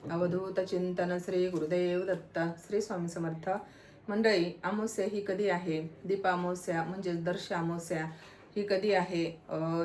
अवधूत चिंतन श्री गुरुदेव दत्त. श्री स्वामी समर्थ. मंडळी, अमावस्या ही कधी आहे? दीप अमावस्या म्हणजे दर्श अमावस्या ही कधी आहे?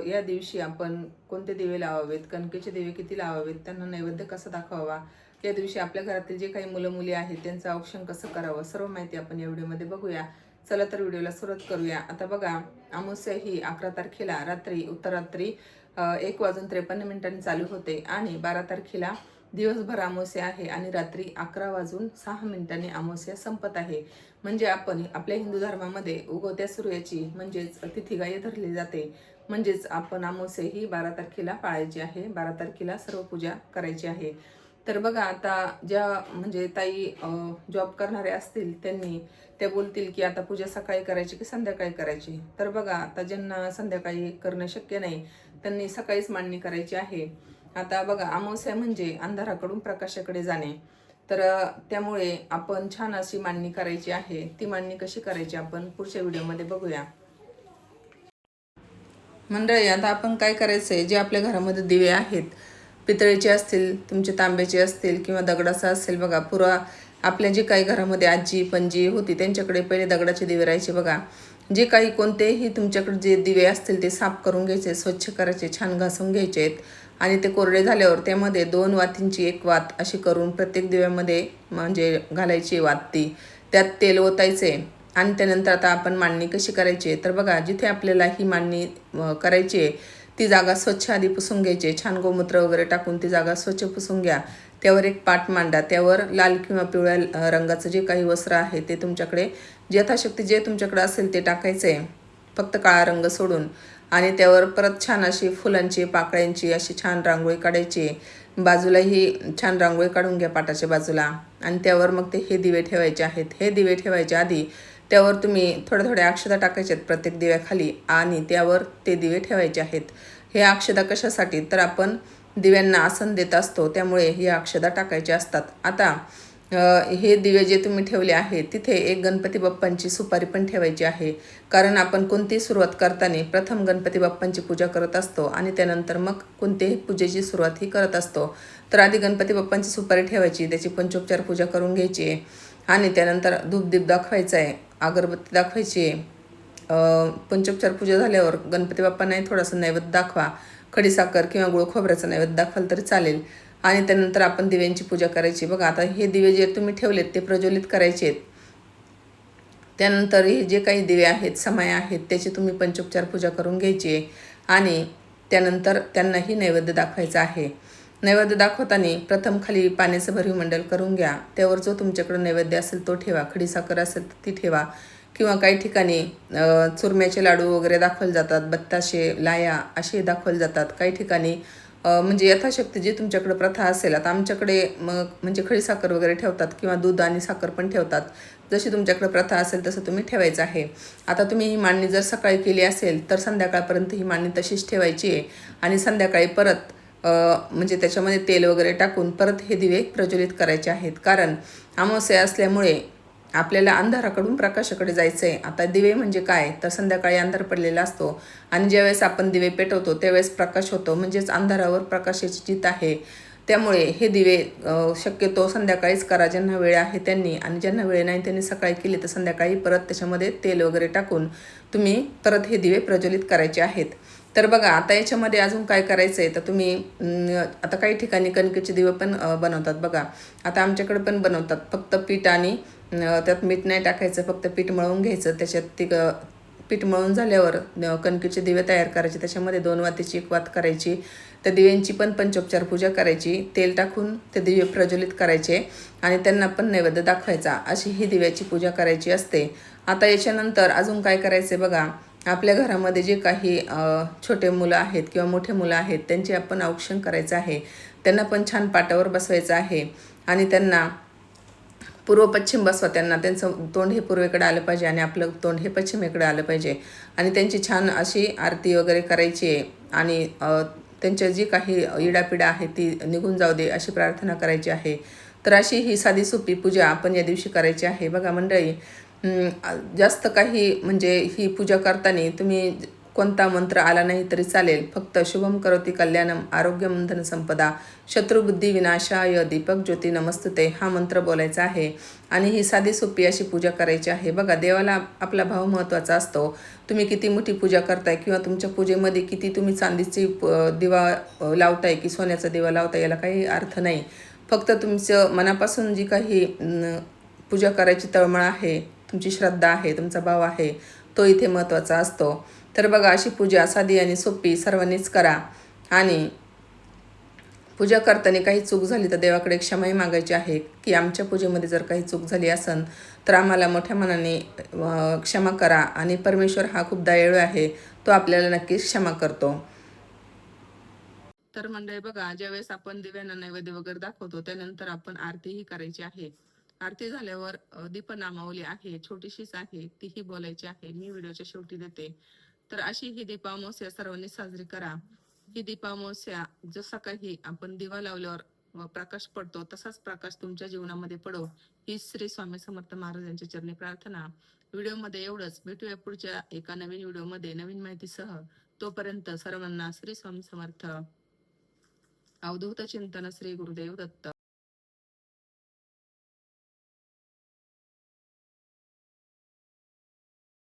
या दिवशी आपण कोणते दिवे लावावेत, कणकेचे दिवे किती लावावेत, त्यांना नैवेद्य कसा दाखवावा, या दिवशी आपल्या घरातील जे काही मुलं मुली आहेत त्यांचं औक्षण कसं करावं, सर्व माहिती आपण या व्हिडिओमध्ये बघूया. चला तर व्हिडिओला सुरुवात करूया. आता बघा, अमावस्या ही 11 तारखेला रात्री उत्तरात्री 1:53 चालू होते आणि 12 तारखेला दिवसभर अमावस्या आहे आणि रात्री 11:06 अमावस्या संपत आहे. म्हणजे आपण आपल्या हिंदू धर्मामध्ये उगवत्या सूर्याची म्हणजेच तिथीगाय धरली जाते. म्हणजेच आपण अमावस्या ही 12 तारखेला पाळायची आहे. 12 तारखेला सर्व पूजा करायची आहे. तर बघा, आता ज्या म्हणजे ताई जॉब करणारे असतील त्यांनी त्या बोलतील की आता पूजा सकाळी करायची की संध्याकाळी करायची. तर बघा, आता ज्यांना संध्याकाळी करणं शक्य नाही त्यांनी सकाळीच मांडणी करायची आहे. आता बघा, अमावस्या म्हणजे अंधाराकडून प्रकाशाकडे जाणे. तर त्यामुळे आपण छान अशी मांडणी करायची आहे. ती मांडणी कशी करायची आपण पुढच्या व्हिडिओमध्ये बघूया. मंडळी, आता आपण काय करायचं आहे, जे आपल्या घरामध्ये दिवे आहेत, पितळेचे असतील, तुमचे तांब्याचे असतील किंवा दगडाचा असेल. बघा, पुरा आपल्या जे काही घरामध्ये आजी पणजी होती त्यांच्याकडे पहिले दगडाचे दिवे राहायचे. बघा, जे काही कोणतेही तुमच्याकडे जे दिवे असतील ते साफ करून घ्यायचे, स्वच्छ करायचे, छान घासून घ्यायचे आहेत आणि ते कोरडे झाल्यावर त्यामध्ये 2 वातींची एक वात अशी करून प्रत्येक दिव्यामध्ये म्हणजे घालायची वात ती. त्यात तेल ओतायचे आणि त्यानंतर आता आपण मांडणी कशी करायची. तर बघा, जिथे आपल्याला ही मांडणी करायची आहे ती जागा स्वच्छ आधी पुसून घ्यायची. छान गोमूत्र वगैरे टाकून ती जागा स्वच्छ पुसून घ्या. त्यावर एक पाट मांडा. त्यावर लाल किंवा पिवळ्या रंगाचं जे काही वस्त्र आहे ते तुमच्याकडे यथाशक्ती जे तुमच्याकडे असेल ते टाकायचं आहे, फक्त काळा रंग सोडून. आणि त्यावर परत छान अशी फुलांची पाकळ्यांची अशी छान रांगोळी काढायची. बाजूलाही छान रांगोळी काढून घ्या पाटाच्या बाजूला. आणि त्यावर मग ते हे दिवे ठेवायचे आहेत. हे दिवे ठेवायच्या आधी त्यावर तुम्ही थोड्या थोड्या अक्षता टाकायच्या आहेत प्रत्येक दिव्याखाली आणि त्यावर ते दिवे ठेवायचे आहेत. हे अक्षता कशासाठी, तर आपण दिव्यांना आसन देत असतो त्यामुळे हे अक्षता टाकायचे असतात. आता हे दिवे जे तुम्ही ठेवले आहेत तिथे एक गणपती बाप्पांची सुपारी पण ठेवायची आहे. कारण आपण कोणतीही सुरुवात करताना प्रथम गणपती बाप्पांची पूजा करत असतो आणि त्यानंतर मग कोणत्याही पूजेची सुरुवात ही करत असतो. तर आधी गणपती बाप्पांची सुपारी ठेवायची, त्याची पंचोपचार पूजा करून घ्यायची आणि त्यानंतर धूपदीप दाखवायचा आहे, अगरबत्ती दाखवायची आहे. पंचोपचार पूजा झाल्यावर गणपती बाप्पांनाही थोडासा नैवेद्य दाखवा. खडीसाखर किंवा गुळ खोबऱ्याचा नैवेद्य दाखवाल तरी चालेल. आणि त्यानंतर आपण दिव्यांची पूजा करायची. बघा, आता हे दिवे जे तुम्ही ठेवलेत ते प्रज्वलित करायचे आहेत. त्यानंतर हे जे काही दिवे आहेत, समय आहेत, त्याची तुम्ही पंचोपचार पूजा करून घ्यायची आणि त्यानंतर त्यांनाही नैवेद्य दाखवायचा आहे. नैवेद्य दाखवताना प्रथम खाली पाण्याचं भरीव मंडल करून घ्या. त्यावर जो तुमच्याकडे नैवेद्य असेल तो ठेवा. खडीसाखर असेल तर ती ठेवा किंवा काही ठिकाणी चुरम्याचे लाडू वगैरे दाखवले जातात, बत्ताशे लाया असे दाखवले जातात. काही ठिकाणी म्हणजे यथाशक्ती जी तुमच्याकडे प्रथा असेल. आता आमच्याकडे मग म्हणजे खडीसाखर वगैरे ठेवतात किंवा दूध आणि साखर पण ठेवतात. जशी तुमच्याकडे प्रथा असेल तसं तुम्ही ठेवायचं आहे. आता तुम्ही ही मांडणी जर सकाळी केली असेल तर संध्याकाळपर्यंत ही मांडणी तशीच ठेवायची आहे आणि संध्याकाळी परत म्हणजे त्याच्यामध्ये तेल वगैरे टाकून परत हे दिवे प्रज्वलित करायचे आहेत. कारण अमावस्या असल्यामुळे आपल्याला अंधाराकडून प्रकाशाकडे जायचं आहे. आता दिवे म्हणजे काय, तर संध्याकाळी अंधार पडलेला असतो आणि ज्यावेळेस आपण दिवे पेटवतो त्यावेळेस प्रकाश होतो, म्हणजेच अंधारावर प्रकाशाची जीत आहे. त्यामुळे हे दिवे शक्यतो संध्याकाळीच करा, ज्यांना वेळ आहे त्यांनी, आणि ज्यांना वेळ नाही त्यांनी सकाळी केले तर संध्याकाळी परत त्याच्यामध्ये तेल वगैरे टाकून तुम्ही परत हे दिवे प्रज्वलित करायचे आहेत. तर बघा, आता याच्यामध्ये अजून काय करायचं आहे तर तुम्ही आता काही ठिकाणी कणकेचे दिवे पण बनवतात. बघा, आता आमच्याकडे पण बनवतात. फक्त पीठ आणि त्यात मीठ नाही टाकायचं, फक्त पीठ मळून घ्यायचं. त्याच्यात ती पीठ मळून झाल्यावर कणकेचे दिवे तयार करायचे. त्याच्यामध्ये 2 वातीची एक वात करायची. त्या दिव्यांची पण पंचोपचार पूजा करायची. तेल टाकून ते दिवे प्रज्वलित करायचे आणि त्यांना पण नैवेद्य दाखवायचा. अशी ही दिव्याची पूजा करायची असते. आता याच्यानंतर अजून काय करायचं आहे बघा, आपल्या घरामध्ये जे काही छोटे मुलं आहेत किंवा मोठे मुलं आहेत त्यांचे आपण औक्षण करायचं आहे. त्यांना पण छान पाटावर बसवायचं आहे आणि त्यांना पूर्व पश्चिम बसवा. त्यांचं तोंड हे पूर्वेकडे आलं पाहिजे आणि आपलं तोंड हे पश्चिमेकडे आलं पाहिजे आणि त्यांची छान अशी आरती वगैरे करायची आहे आणि त्यांच्या जी काही इडापिडा आहे ती निघून जाऊ दे अशी प्रार्थना करायची आहे. तर अशी ही साधी सोपी पूजा आपण या दिवशी करायची आहे. बघा मंडळी, जास्त काही म्हणजे ही पूजा करताना तुम्ही कोणता मंत्र आला नाही तरी चालेल, फक्त शुभम करोती कल्याणम आरोग्यम धन संपदा शत्रुबुद्धी विनाशाय दीपक ज्योती नमस्तुते हा मंत्र बोलायचा आहे. आणि ही साधी सोपी अशी पूजा करायची आहे. बघा, देवाला आपला भाव महत्त्वाचा असतो. तुम्ही किती मोठी पूजा करताय किंवा तुमच्या पूजेमध्ये किती तुम्ही चांदीची दिवा लावताय की सोन्याचा दिवा लावताय, याला काही अर्थ नाही. फक्त तुमचं मनापासून जी काही पूजा करायची तळमळ आहे, तुमची श्रद्धा आहे, तुमचा भाव आहे, तो इथे महत्त्वाचा असतो. तर बघा, अशी पूजा साधी आणि सोपी सर्वांनीच करा. आणि पूजा करताना काही चूक झाली तर देवाकडे क्षमाही मागायची आहे की आमच्या पूजेमध्ये जर काही चूक झाली असेल तर आम्हाला मोठ्या मनाने क्षमा करा. आणि परमेश्वर हा खूप दयाळू आहे, तो आपल्याला नक्कीच क्षमा करतो. तर मंडळी बघा, ज्यावेळेस आपण दिव्यांना नैवेद्य वगैरे दाखवतो त्यानंतर आपण आरतीही करायची आहे. आरती झाल्यावर दीपनामावली आहे, छोटीशीच आहे, तीही बोलायची आहे. मी व्हिडिओच्या शेवटी देते. तर अशी ही दीपामावस्या सर्वांनी साजरी करा. ही दीपामावस्या जसा काही आपण दिवा लावल्यावर प्रकाश पडतो, तसाच प्रकाश तुमच्या जीवनामध्ये पडो, ही श्री स्वामी समर्थ महाराजांच्या चरणी प्रार्थना. व्हिडिओमध्ये एवढंच. भेटूया पुढच्या एका नवीन व्हिडिओमध्ये नवीन माहितीसह. तोपर्यंत सर्वांना श्री स्वामी समर्थ. अवधूत चिंतन श्री गुरुदेव दत्त.